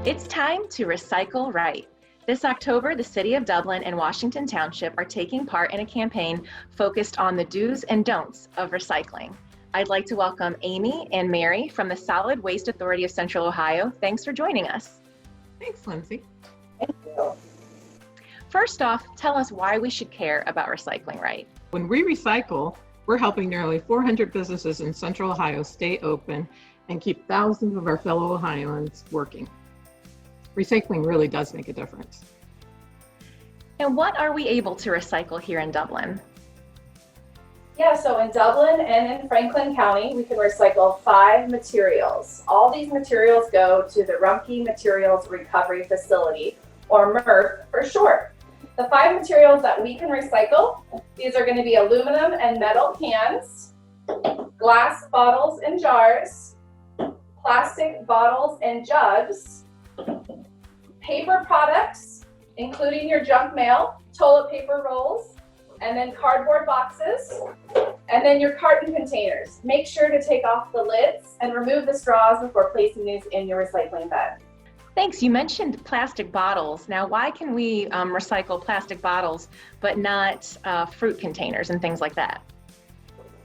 It's time to recycle right. This October, the City of Dublin and Washington Township are taking part in a campaign focused on the do's and don'ts of recycling. I'd like to welcome Amy and Mary from the Solid Waste Authority of Central Ohio. Thanks for joining us. Thanks, Lindsay. Thank you. First off, tell us why we should care about recycling right. When we recycle, we're helping nearly 400 businesses in Central Ohio stay open and keep thousands of our fellow Ohioans working. Recycling really does make a difference. And what are we able to recycle here in Dublin? Yeah, so in Dublin and in Franklin County, we can recycle 5 materials. All these materials go to the Rumpke Materials Recovery Facility, or MRF for short. The 5 materials that we can recycle, these are going to be aluminum and metal cans, glass bottles and jars, plastic bottles and jugs, paper products, including your junk mail, toilet paper rolls, and then cardboard boxes, and then your carton containers. Make sure to take off the lids and remove the straws before placing these in your recycling bin. Thanks. You mentioned plastic bottles. Now, why can we recycle plastic bottles but not fruit containers and things like that?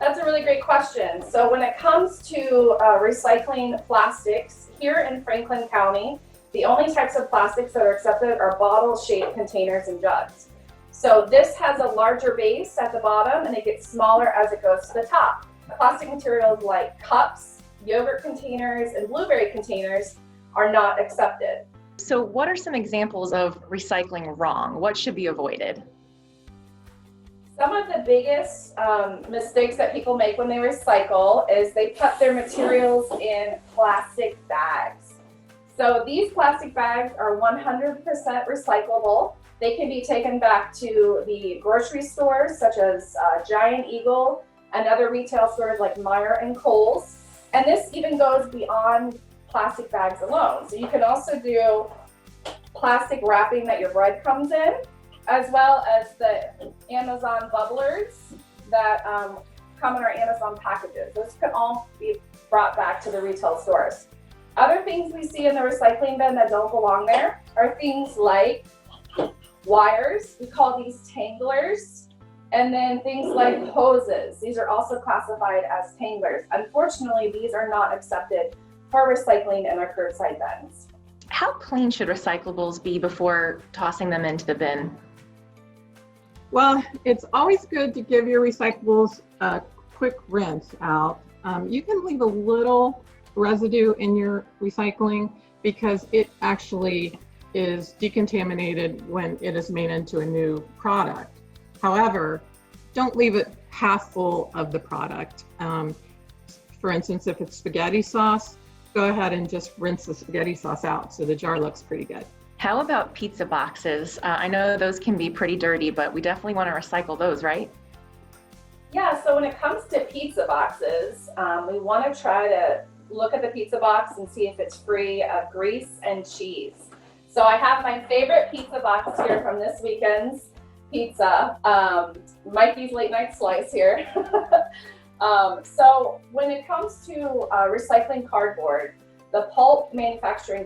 That's a really great question. So when it comes to recycling plastics here in Franklin County, the only types of plastics that are accepted are bottle-shaped containers and jugs. So this has a larger base at the bottom and it gets smaller as it goes to the top. Plastic materials like cups, yogurt containers, and blueberry containers are not accepted. So what are some examples of recycling wrong? What should be avoided? Some of the biggest mistakes that people make when they recycle is they put their materials in plastic bags. So these plastic bags are 100% recyclable. They can be taken back to the grocery stores such as Giant Eagle and other retail stores like Meijer and Kohl's. And this even goes beyond plastic bags alone. So you can also do plastic wrapping that your bread comes in, as well as the Amazon bubblers that come in our Amazon packages. Those can all be brought back to the retail stores. Other things we see in the recycling bin that don't belong there are things like wires, we call these tanglers, and then things like hoses. These are also classified as tanglers. Unfortunately, these are not accepted for recycling in our curbside bins. How clean should recyclables be before tossing them into the bin? Well, it's always good to give your recyclables a quick rinse out. You can leave a little residue in your recycling because it actually is decontaminated when it is made into a new product. However, don't leave it half full of the product. For instance, if it's spaghetti sauce, go ahead and just rinse the spaghetti sauce out so the jar looks pretty good. How about pizza boxes? I know those can be pretty dirty, but we definitely want to recycle those, right? Yeah, so when it comes to pizza boxes, we want to try to look at the pizza box and see if it's free of grease and cheese. So I have my favorite pizza box here from this weekend's pizza, Mikey's Late Night Slice here. So when it comes to recycling cardboard, the pulp manufacturing,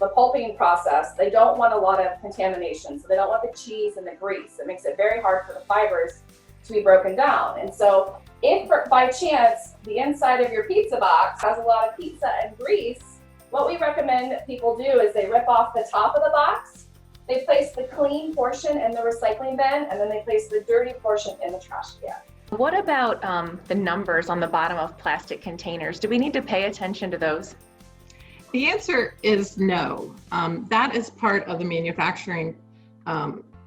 the pulping process, they don't want a lot of contamination. So they don't want the cheese and the grease. It makes it very hard for the fibers to be broken down. And so if by chance the inside of your pizza box has a lot of pizza and grease, what we recommend that people do is they rip off the top of the box, they place the clean portion in the recycling bin, and then they place the dirty portion in the trash can. What about the numbers on the bottom of plastic containers? Do we need to pay attention to those? The answer is no. That is part of the manufacturing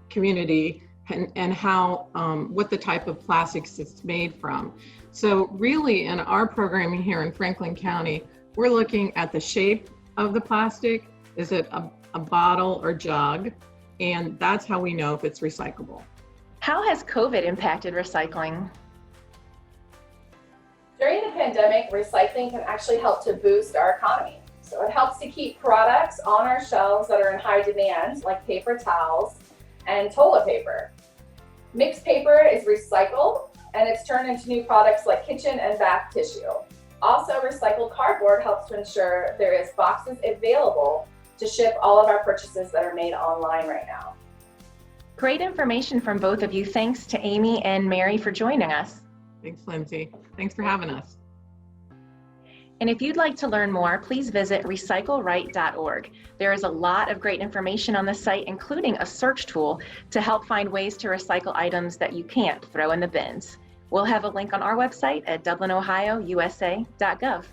community and how what the type of plastics it's made from. So really in our programming here in Franklin County, we're looking at the shape of the plastic. Is it a bottle or jug? And that's how we know if it's recyclable. How has COVID impacted recycling? During the pandemic, recycling can actually help to boost our economy. So it helps to keep products on our shelves that are in high demand, like paper towels and toilet paper. Mixed paper is recycled and it's turned into new products like kitchen and bath tissue. Also, recycled cardboard helps to ensure there is boxes available to ship all of our purchases that are made online right now. Great information from both of you. Thanks to Amy and Mary for joining us. Thanks, Lindsay. Thanks for having us. And if you'd like to learn more, please visit recycleright.org. There is a lot of great information on the site, including a search tool to help find ways to recycle items that you can't throw in the bins. We'll have a link on our website at dublinohiousa.gov.